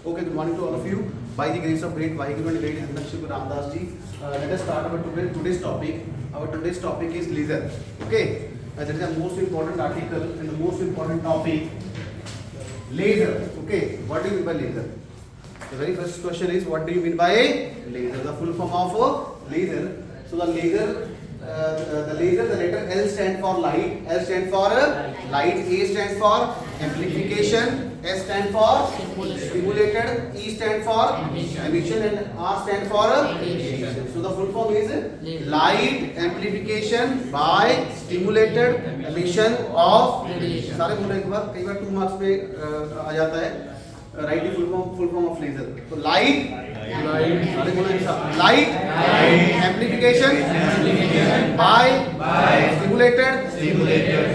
Okay, good morning to all of you. By the grace of great Vaheguru and great Shri Guru Ramdas ji, let us start our today's topic. Our today's topic is laser. Okay, that is the most important article and the most important topic. Laser. Okay, what do you mean by laser? The very first question is, what do you mean by laser? The full form of laser. So the laser, the letter L stands for light, L stands for light, A stands for amplification, S stands for stimulated, E stands for emission, and R stands for radiation. So the full form is light amplification by stimulated emission of radiation. सारे बोले एक बार, कई बार 2 marks पे आ जाता है. Write the full form of laser. So light, सारे बोले एक साथ. Light amplification by stimulated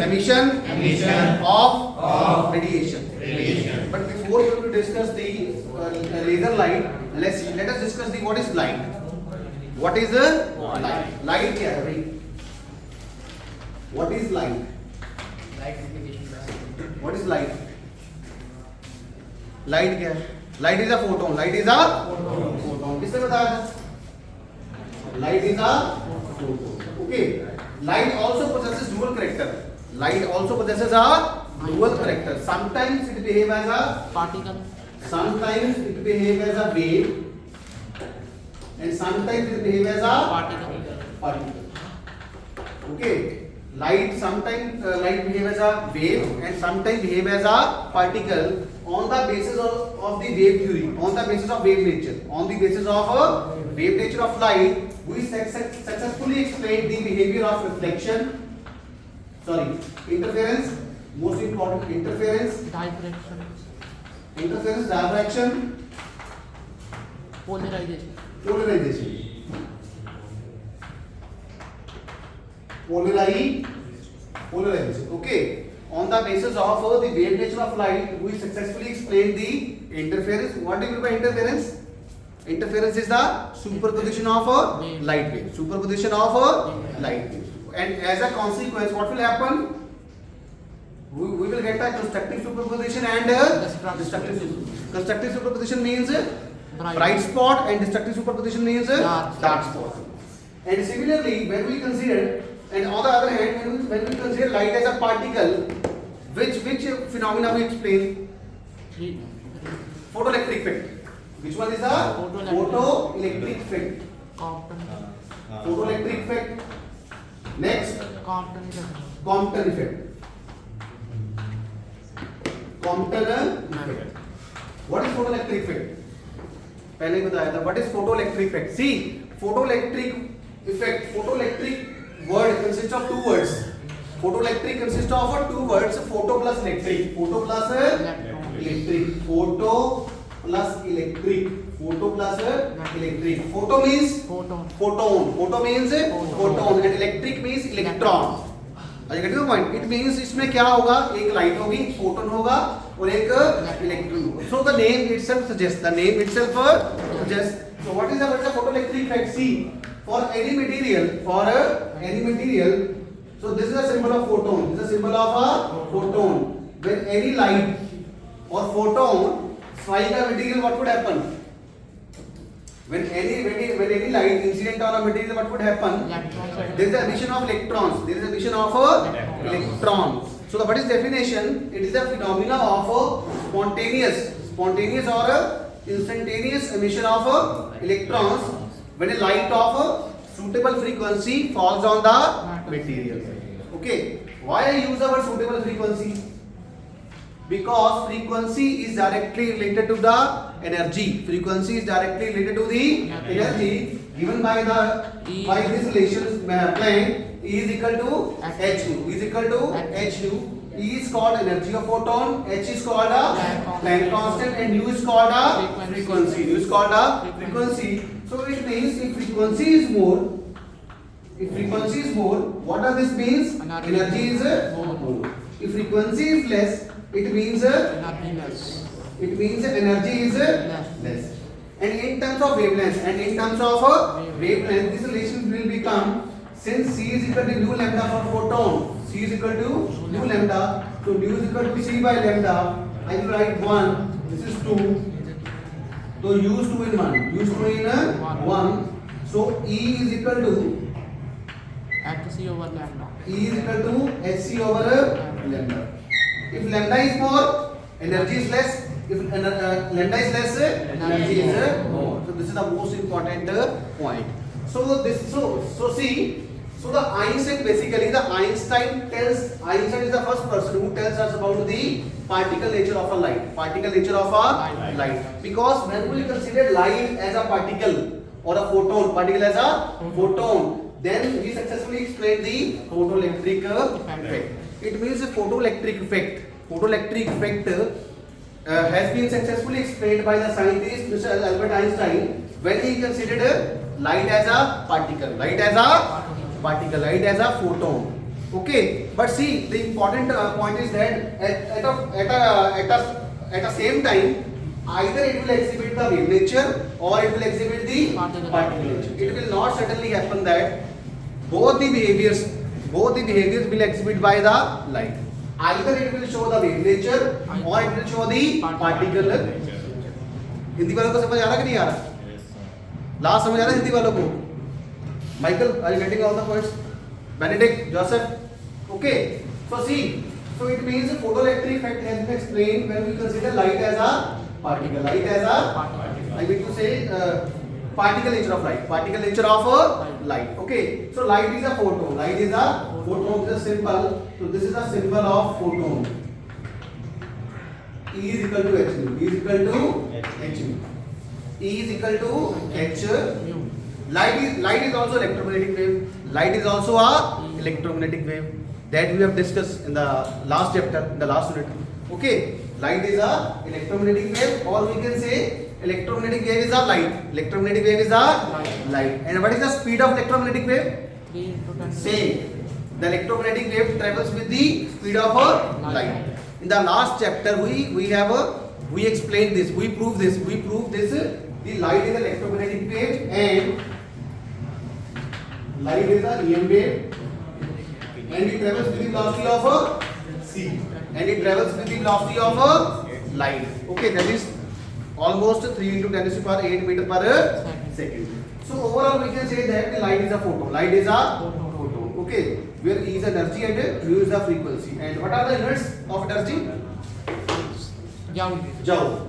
emission of radiation. But before we will discuss the laser light, let us discuss the what is light. What is light? Light क्या है भाई? What is light? What is light? Light क्या है? Light is a photon. Light is a photon. किसने बताया था? Light is a photon. Okay. Light also possesses dual character. Light also possesses a dual character. Sometimes it behaves as a particle, sometimes it behaves as a wave, and sometimes it behaves as a particle. Okay. Light sometimes light behave as a wave and sometimes behave as a particle on the basis of the wave theory, on the basis of wave nature. On the basis of wave nature of light, we successfully explained the behavior of reflection, interference, most important, interference, diffraction, polarization. Polarization. Okay. On the basis of the wave nature of light, we successfully explained the interference. What do you mean by interference? Interference is the superposition of a light wave. Superposition of a light wave. And as a consequence, what will happen? We will get a constructive superposition and destructive superposition. Constructive superposition means bright spot and destructive superposition means dark spot. And similarly, when we consider, and on the other hand, when we consider light as a particle, which phenomena we explain? Photoelectric effect. Which one is the photoelectric effect? Photoelectric effect. Next, Compton effect. Compton effect. What is photoelectric effect? पहले ही बताया था. What is photoelectric effect? See, photoelectric effect. Photoelectric word consists of 2 words. Photoelectric consists of 2 words. Photo plus electric. Photo plus electric. Photo plus electric. Photo plus electric. Photo means photon. Photo means photon and electric means electron. Are you getting the point? It means इसमें क्या होगा? एक light होगी, photon होगा और एक electron होगा. So the name itself suggests. So what is the photoelectric effect? See, for any material, so this is a symbol of photon. This is a symbol of a photon. When any light or photon strike a material, what would happen? When any light incident on a material, what would happen? There is the emission of electrons. So what is definition? It is a phenomena of spontaneous or instantaneous emission of electrons when a light of a suitable frequency falls on the material. Okay. Why I use the word suitable frequency? Because frequency is directly related to the energy. Frequency is directly related to the energy given by this relation plane. E is equal to h nu. E is equal to h nu. E is called energy of photon. H is called a Planck constant, and nu is called a frequency. Nu is called a frequency. So it means if frequency is more, what does this means? Energy is more. If frequency is less, it means energy is less. And in terms of wavelength, this relation will become, since C is equal to nu lambda for photon, C is equal to nu lambda, so nu is equal to C by lambda. I will write 1, this is 2, तो use 2 in 1. Use 2 in 1. So E is equal to HC over lambda. E is equal to Hc over lambda. If lambda is more, energy is less. If lambda is less, energy is more. So this is the most important point. So see. So the Einstein basically Einstein is the first person who tells us about the particle nature of a light. Particle nature of a light. Because when we consider light as a particle or a photon, particle as a photon, then we successfully explained the photoelectric effect. It means the photoelectric effect. Photoelectric effect has been successfully explained by the scientist Mr. Albert Einstein when he considered light as a particle. Light as a photon. Okay, but see the important point is that at a same time either it will exhibit the wave nature or it will exhibit the particle nature. It will not certainly happen that both the behaviors will exhibit by the light. Either it will show the wave nature or it will show the particle nature. Hindi वालों को समझ आ रहा कि नहीं आ रहा? Last समझ आ रहा है हिंदी वालों को? Michael, are you getting all the points? Benedict, Joseph, okay. So see, so it means the photoelectric effect has been explained when we consider light as a particle. Light as a, I mean to say, particle nature of light. Particle nature of light. Okay. So light is a photon. Light is a photon. Is a symbol. So this is a symbol of photon. E is equal to h nu. E is equal to h nu. E is equal to h nu. Light is also electromagnetic wave. Light is also a electromagnetic wave that we have discussed in the last chapter, in the last unit. Okay, light is a electromagnetic wave, or we can say electromagnetic wave is a light. Electromagnetic wave is a light. And what is the speed of electromagnetic wave? 3 into 10. Same. The electromagnetic wave travels with the speed of a light. In the last chapter, we explained this. We proved this. The light is an electromagnetic wave and light is a EM wave, and it travels with the velocity of c, and it travels with the velocity of light. Okay, that is almost 3 into 10 to the power 8 meter per second. So overall we can say that the light is a photon. Light is a photon. Okay, where E is energy and mu is the frequency. And what are the units of energy? Joule.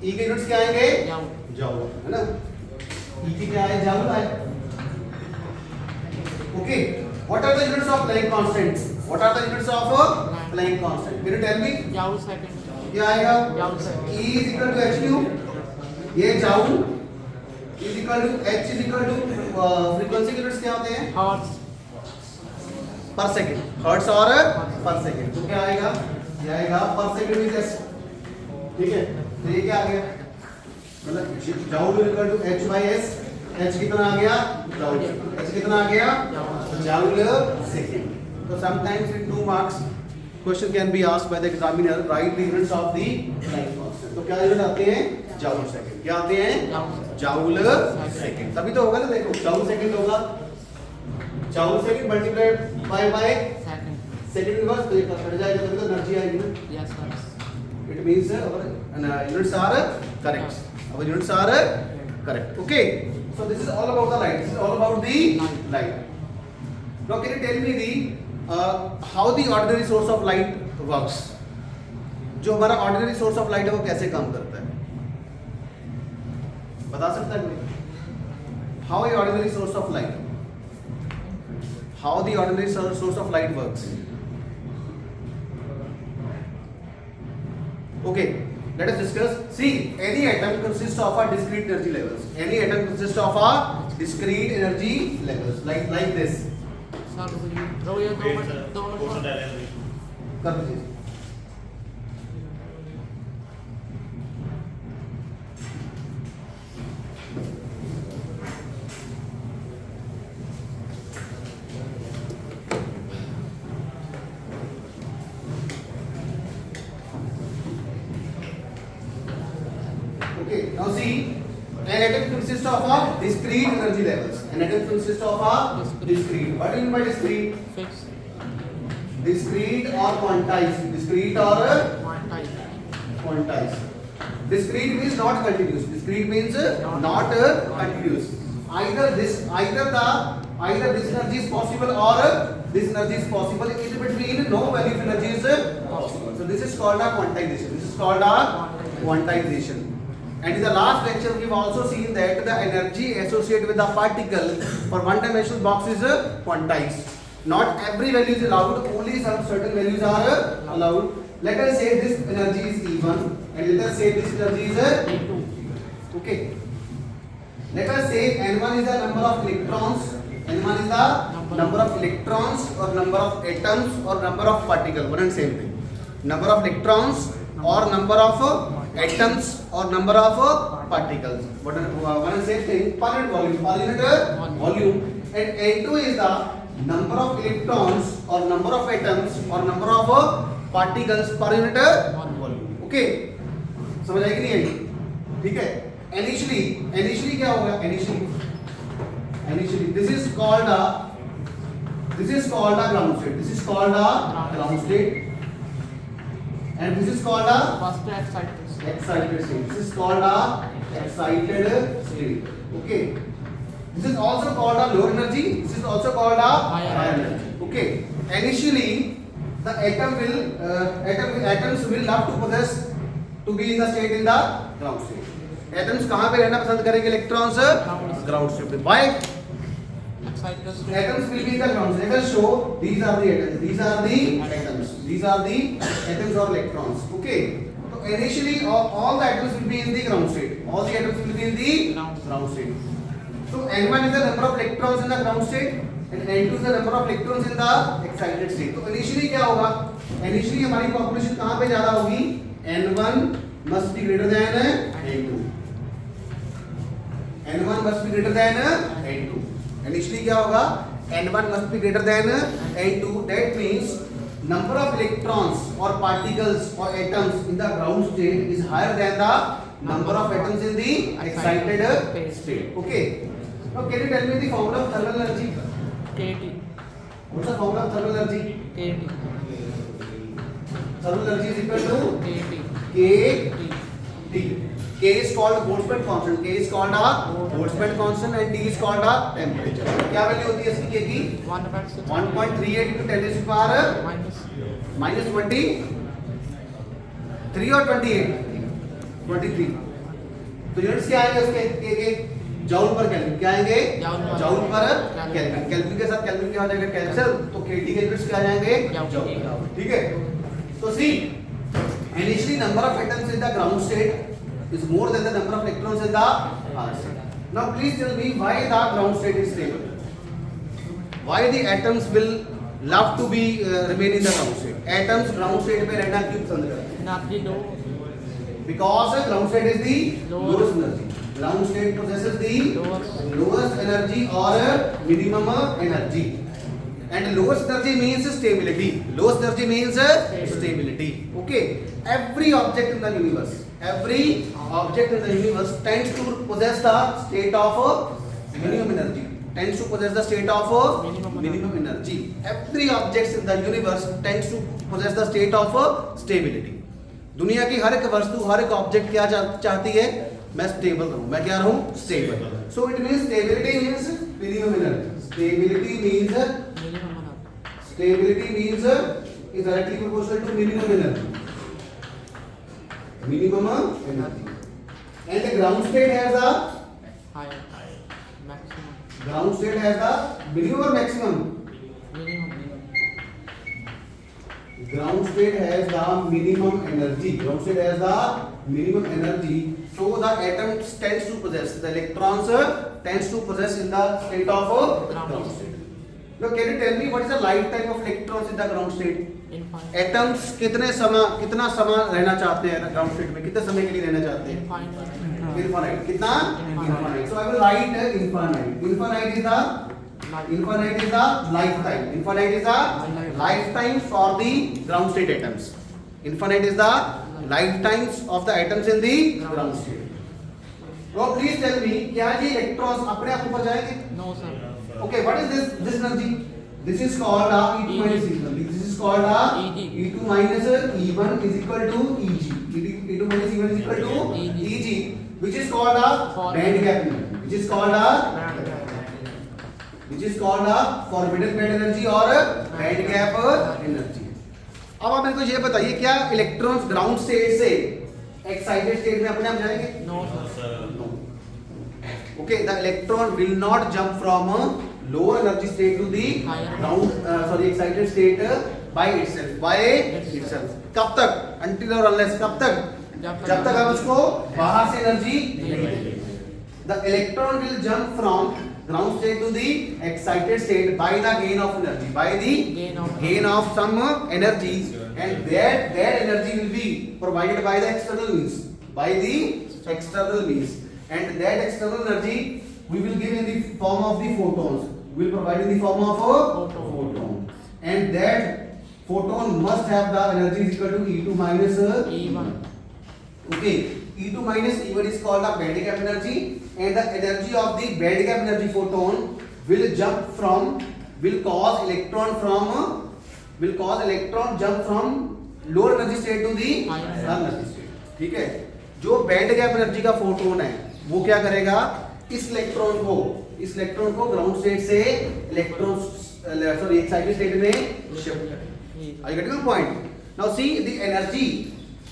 E के units क्या आएंगे? Joule, है ना? E की क्या है? Joule है. Okay, what are the units of Planck constant? What are the units of Planck constant? Can you tell me? Joule second. क्या आएगा? Joule second. E is equal to h nu. ये joule is equal to h is equal to frequency के units क्या होते हैं? Hertz. Per second. Hertz और per second. तो क्या आएगा? ये आएगा per second is s. ठीक है? तो ये क्या आ गया? मतलब joule is equal to h by s. h कितना आ गया? joule. h कितना आ गया? joule second. So sometimes in 2 marks question can be asked by the examiner, write the units of the Planck constant. तो क्या यूनिट आते हैं? joule second. क्या आते हैं? joule second. तभी तो होगा ना, देखो joule second होगा. joule second multiplied by second inverse, तो ये कट जाएगा, तभी तो एनर्जी आएगी ना. Yes, sir. It means our units are correct. Our units are correct. Okay. So this is all about the light. This is all about the light. Now can you tell me how the ordinary source of light works? जो हमारा ordinary source of light है वो कैसे काम करता है? बता सकता है कोई? How the ordinary source of light? How the ordinary source of light works? Okay. Let us discuss. See, any atom consists of a discrete energy levels. Any atom consists of a discrete energy levels, like this. Sir, will you throw your donut? कर दीजिए. Okay, now see, an atom consists of a discrete energy levels. An atom consists of a discrete. What do you mean by discrete? Fixed. Discrete or quantized. Discrete or Quantized. quantized. Discrete means not continuous. Discrete means not continuous. Either this energy is possible or this energy is possible. In between, no value of energy is possible. So this is called a quantization. This is called a quantization. And in the last lecture, we have also seen that the energy associated with the particle for one-dimensional box is quantized. Not every value is allowed. Only some certain values are allowed. Let us say this energy is E1 and let us say this energy is E2. okay. Let us say N1 is the number of electrons, N1 is the number of electrons or number of atoms or number of particles. One and same thing. Number of electrons or number of atoms or number of particles. One and same thing. Per unit volume. And N2 is the number of electrons or number of atoms or number of particles per unit volume. Okay. समझ आएगी नहीं आएगी? ठीक है. Initially क्या होगा? Initially this is called a ground state. This is called a ground state. And this is called a First excited. excited state. This is called a excited state. Okay. This is also called a low energy. This is also called a high energy. Okay. Initially, the atoms will love to possess to be in the state in the ground state. Atoms कहाँ पे रहना पसंद करेंगे? Electrons ground state पे. Why? Excited state. Atoms will be in the ground state. Let us show these are the atoms. These are the atoms. These are the atoms or electrons. Okay. So initially, all the atoms will be in the ground state. All the atoms will be in the ground state. So N1 is the number of electrons in the ground state and N2 is the number of electrons in the excited state. तो initially क्या होगा? Initially हमारी population कहाँ पे ज़्यादा होगी? N1 must be greater than N2. N1 must be greater than N2. Initially क्या होगा? N1 must be greater than N2. That means number of electrons or particles or atoms in the ground state is higher than the number of atoms in the excited state. Okay. Now can you tell me the formula of thermal energy? KT. What's the formula of thermal energy? KT. Thermal energy is equal to KT. T. K is called Boltzmann constant. K is called a Boltzmann constant and T is called a temperature. क्या value होती है इसकी K की? 1.38 into 10 to the power minus 23 or 28? 23. तो units क्या आएंगे उसके K के? जूल पर केल्विन. क्या आएंगे? जूल पर केल्विन. केल्विन के साथ केल्विन क्या हो जाएगा? कैंसिल. तो KT के यूनिट्स क्या आ जाएंगे? जूल. ठीक है. तो see, initially number of atoms in the ground state is more than the number of electrons in the high state. Now please tell me why the ground state is stable. Why the atoms will love to be remain in the ground state? Atoms ground state पे रहना क्यों पसंद करते हैं? Energy low. Because ground state is the lowest energy. Ground state possesses the lowest energy or minimum energy. And lowest energy means stability. Lowest energy means stability. Okay. Every object in the universe tends to possess the state of minimum energy. Tends to possess the state of minimum energy. Every object in the universe tends to possess the state of stability. दुनिया की हर एक वस्तु, हर एक object क्या चाहती है? मैं stable रहूं. मैं क्या रहूं? Stable. So it means stability means minimum energy. Stability means is directly proportional to minimum energy. Minimum energy. And the ground state has a Higher. Maximum. ground state has a minimum or maximum? Ground state has the minimum energy. Ground state has the minimum energy. So the atom tends to possess, the electrons tends to possess in the state of ground state. Now can you tell me what is the lifetime of electrons in the ground state? Infinite. Atoms कितना समय रहना चाहते हैं ground state में? कितने समय के लिए रहना चाहते हैं? Infinite. कितना? Infinite. So I will write infinite. Infinite is the lifetime. Infinite is the lifetime for the ground state atoms. Infinite is the lifetimes of the atoms in the ground state. Now please tell me, क्या ये electrons अपने आप ऊपर जाएंगे? No, sir. Okay, what is this energy? This is called E2 minus E1. This is called Eg. E2 minus E1 is equal to Eg. E2 E2 minus E1 is equal to Eg. Eg, which is called a band gap energy, which is called a forbidden band energy or band gap energy. अब आप मेरे को ये बताइए क्या electrons ground state से excited state में अपने आप जाएंगे? No, sir. No. Okay, the electron will not jump from a lower energy state to the excited state by itself. By itself. कब तक? Until or unless कब तक? जब तक हम उसको बाहर से एनर्जी नहीं देंगे. The electron will jump from ground state to the excited state by the gain of energy, by the gain of some energy, and that energy will be provided by the external means, and that external energy we will give in the form of the photons. We will provide in the form of a photon, and that photon must have the energy is equal to E2 minus E1. Okay, E2 minus E1 is called a band gap energy, and the energy of the band gap energy photon will cause electron jump from lower energy state to the higher energy state. ठीक है, जो band gap energy का photon है वो क्या करेगा? इस electron को ग्राउंड स्टेट से एक्साइटेड स्टेट में शिफ्ट करेगा. Are you getting the point? Now see the energy,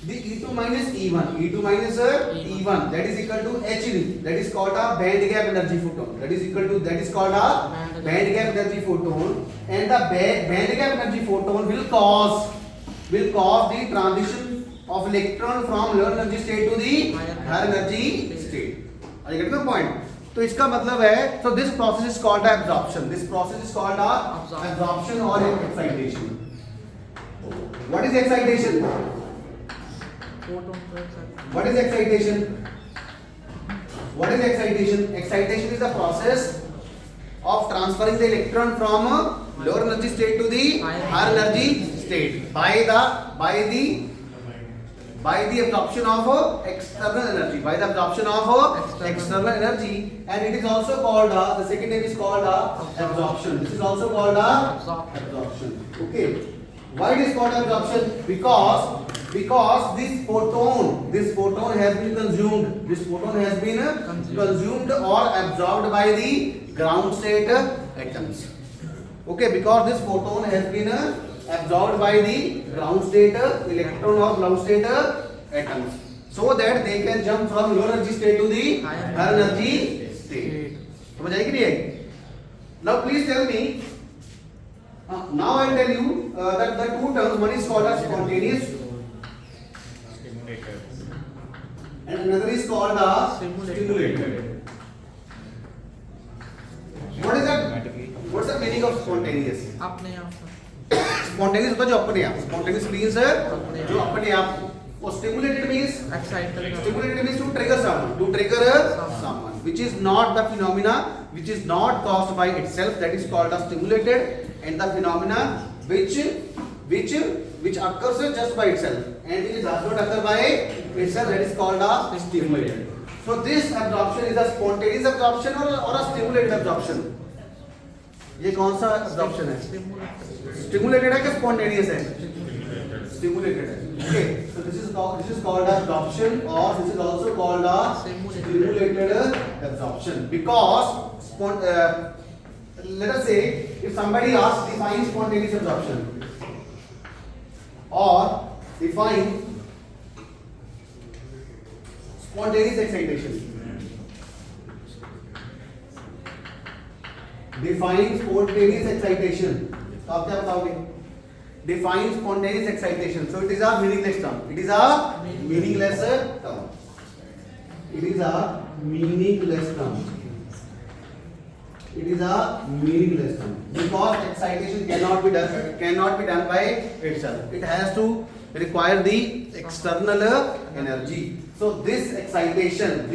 the E2 minus E1, that is equal to Hν, that is called a band gap energy photon, that is called a band gap energy photon, and the band gap energy photon will cause the transition of electron from lower energy state to the higher energy state. Are you getting the point? तो इसका मतलब है, so this process is called absorption. This process is called absorption or excitation. What is excitation? What is excitation? Excitation is the process of transferring the electron from a lower energy state to the higher energy state by the absorption of external energy, and it is also called the second name is called absorption. This is also called absorption. Okay, why it is called absorption? Because this photon has been consumed or absorbed by the ground state atoms. Okay, because this photon has been absorbed by the ground state electron or ground state atoms, so that they can jump from lower energy state to the higher energy state. समझ आई कि नहीं आई? Now please tell me. Now I tell you that the two terms, one is called as spontaneous and another is called as stimulated. What's the meaning of spontaneous? अपने आप sir. Spontaneous होता है जो अपने आप. Spontaneous means जो अपने आप. और stimulated means to trigger someone, which is not the phenomena which is not caused by itself, that is called as stimulated, and the phenomena which occurs just by itself and which does not occur by itself, that is called as stimulated. So this absorption is a spontaneous absorption or a stimulated absorption? ये कौन सा absorption है? Stimulated है कि spontaneous है? Stimulated है. Okay, so this is called absorption, or this is also called stimulated absorption, because let us say if somebody asks define spontaneous absorption or define spontaneous excitation. Define spontaneous excitation. तो आप क्या बताओगे? Define spontaneous excitation. So it is a meaningless term. It is a meaningless term. It is a meaningless term. It is a meaningless term because excitation cannot be done by itself. It has to require the external energy. So this excitation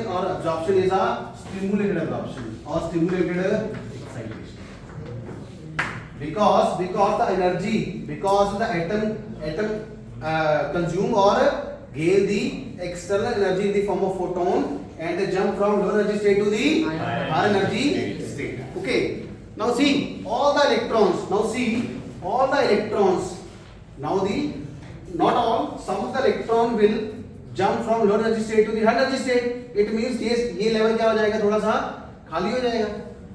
or absorption is a stimulated absorption or stimulated excitation. Because the atom consume or gain the external energy in the form of photon and they jump from low energy state to the high energy state. Okay. Now see all the electrons. Now the not all, some of the electron will jump from low energy state to the high energy state. It means ये level क्या हो जाएगा, थोड़ा सा खाली हो जाएगा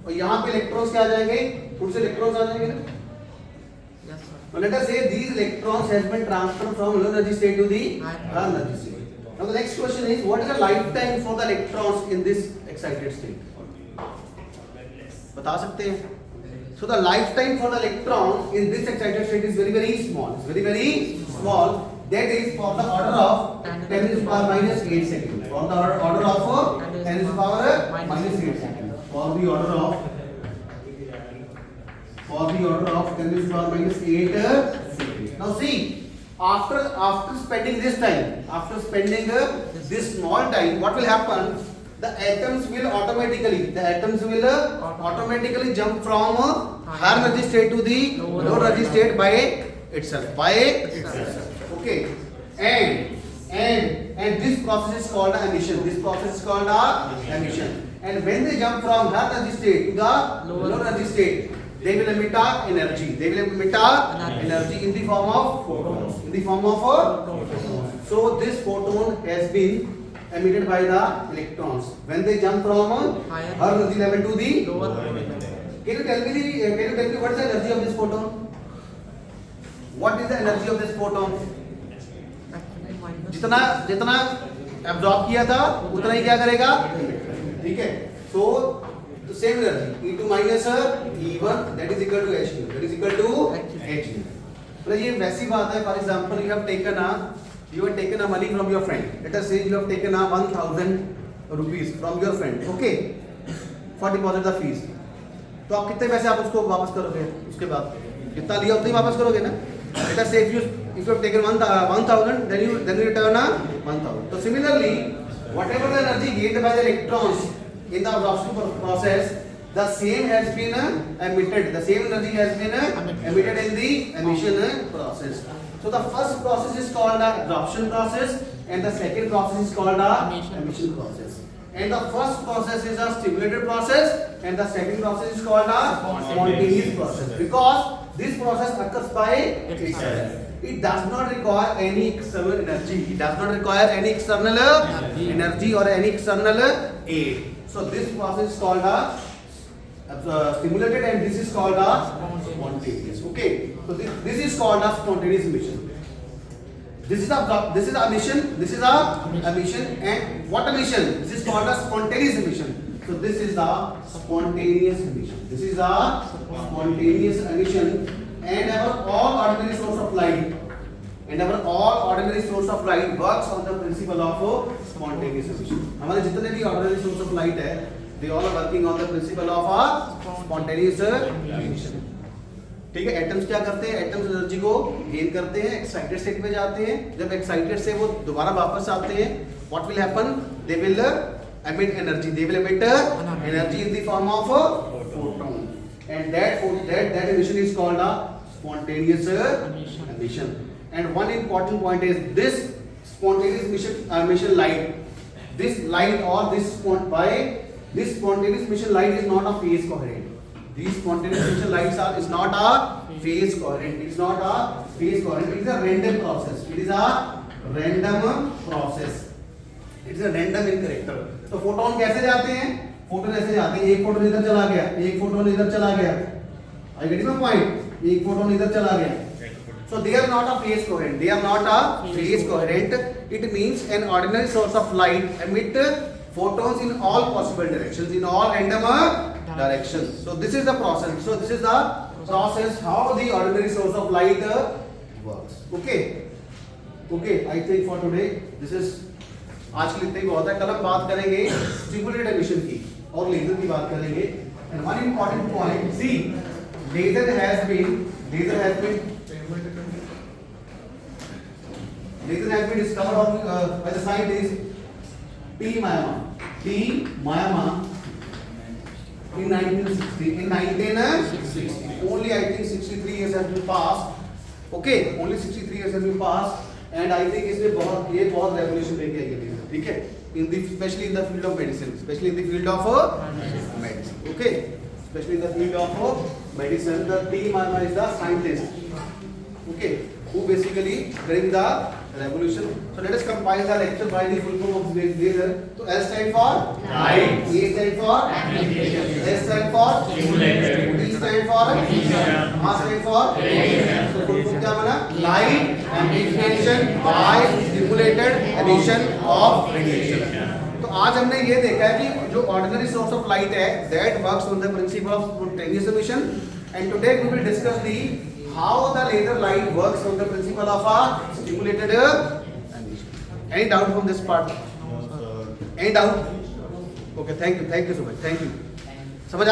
और यहाँ पे इलेक्ट्रॉन्स क्या आ जाएंगे, थोड़े से इलेक्ट्रॉन्स आ जाएंगे ना. Yes, sir. So let us say these electrons has been transferred from low energy state to the high energy state. Now the next question is, what is the lifetime for the electrons in this excited state? बता सकते हैं? So the lifetime for the electron in this excited state is very small. It's very small. That is for the order of 10 to the power minus 8 seconds. For the order of 10 to the power minus 8 seconds. For the order of 10 to the power minus 8 seconds. Now see, after spending this time, after spending this small time, what will happen? The atoms will automatically jump from higher energy state to the lower energy state by itself. Okay, and this process is called emission. This process is called emission. And when they jump from higher energy state to the lower energy state, they will emit energy. They will emit energy in the form of photons. In the form of photons. So this photon has been emitted by the electrons when they jump from higher energy level to the Lower. Can you tell me what is the energy of this photon? What is the energy of this photon? Actually, minus. जितना absorb किया था उतना ही क्या करेगा, ठीक है. So same energy E2 minus E1 that is equal to H2, that is equal to H2. मतलब ये वैसी बात है. For example you have taken a money from your friend. Let us say you have taken a 1000 rupees from your friend, okay, for deposit the fees. तो आप कितने पैसे आप उसको वापस करोगे, उसके बाद कितना लिया उतना ही वापस करोगे ना. Let us say if you have taken 1000, then you return 1000. So similarly, whatever the energy gained by the electrons in the absorption process, the same has been emitted. The same energy has been emitted in the emission process. So the first process is called the absorption process, and the second process is called the emission process. And the first process is a stimulated process, and the second process is called a spontaneous process, because this process occurs by itself. It does not require any external energy. It does not require any external energy or any external aid. So this process is called a stimulated, and this is called a spontaneous. Okay. So this is called a spontaneous emission. This is a emission. This is a emission, and what emission? This is called a spontaneous emission. So this is the spontaneous emission. This is a spontaneous emission, and our all ordinary source of light, works on the principle of spontaneous emission. हमारे जितने भी ordinary source of light है, they all are working on the principle of a spontaneous emission. ठीक है. Atoms क्या करते हैं? Atoms energy को गेन करते हैं, एक्साइटेड स्टेट में जाते हैं. जब एक्साइटेड से वो दोबारा वापस आते हैं, what will happen? They will emit energy. They will emit energy in the form of a photon, and that emission is called a spontaneous emission. And one important point is this spontaneous emission light. This light or this spontaneous emission light is not a phase coherent. These spontaneous emission lights is not a phase coherent. It's not a phase coherent. It is a random process. It is a random process. It is a random in character. तो photon कैसे जाते हैं? Photon ऐसे जाते हैं. एक photon इधर चला गया, एक फोटोन इधर चला गया. I get my point? एक फोटोन इधर चला गया. So they are not a phase coherent. They are not a phase coherent. It means an ordinary source of light emit photons in all possible directions, in all random directions. So this is the process. So this is the process how the ordinary source of light works. Okay. I think for today this is. आज के लिए इतना ही बहुत है. कल हम बात करेंगे स्टिमुलेटेड एमिशन की और लेजर की बात करेंगे. And one important point, C laser has been discovered by the scientist P. Mayama in 1960. Only I think 63 years have been passed. Okay, only 63 years have been passed. And I think इसने बहुत revolution लेके आई है. ठीक है. Especially in the field of medicine. Especially in the field of medicine. Okay. Especially in the field of medicine. The P. Mayama is the scientist. Okay. who basically bring the revolution. So let us compile the lecture by the full form of laser. So L stand for Light. A stand for Application. S stand for Stimulated. D stand for Diffusion. R stand for Radiation. So full form क्या बना? Light amplification by stimulated emission of radiation. तो आज हमने ये देखा है कि जो ऑर्डिनरी सोर्स ऑफ लाइट है that works on the principle of spontaneous emission and today we will discuss the how the laser light works on the principle of a stimulated emission. Any doubt from this part? Any doubt? Okay, thank you so much, thank you. समझ आ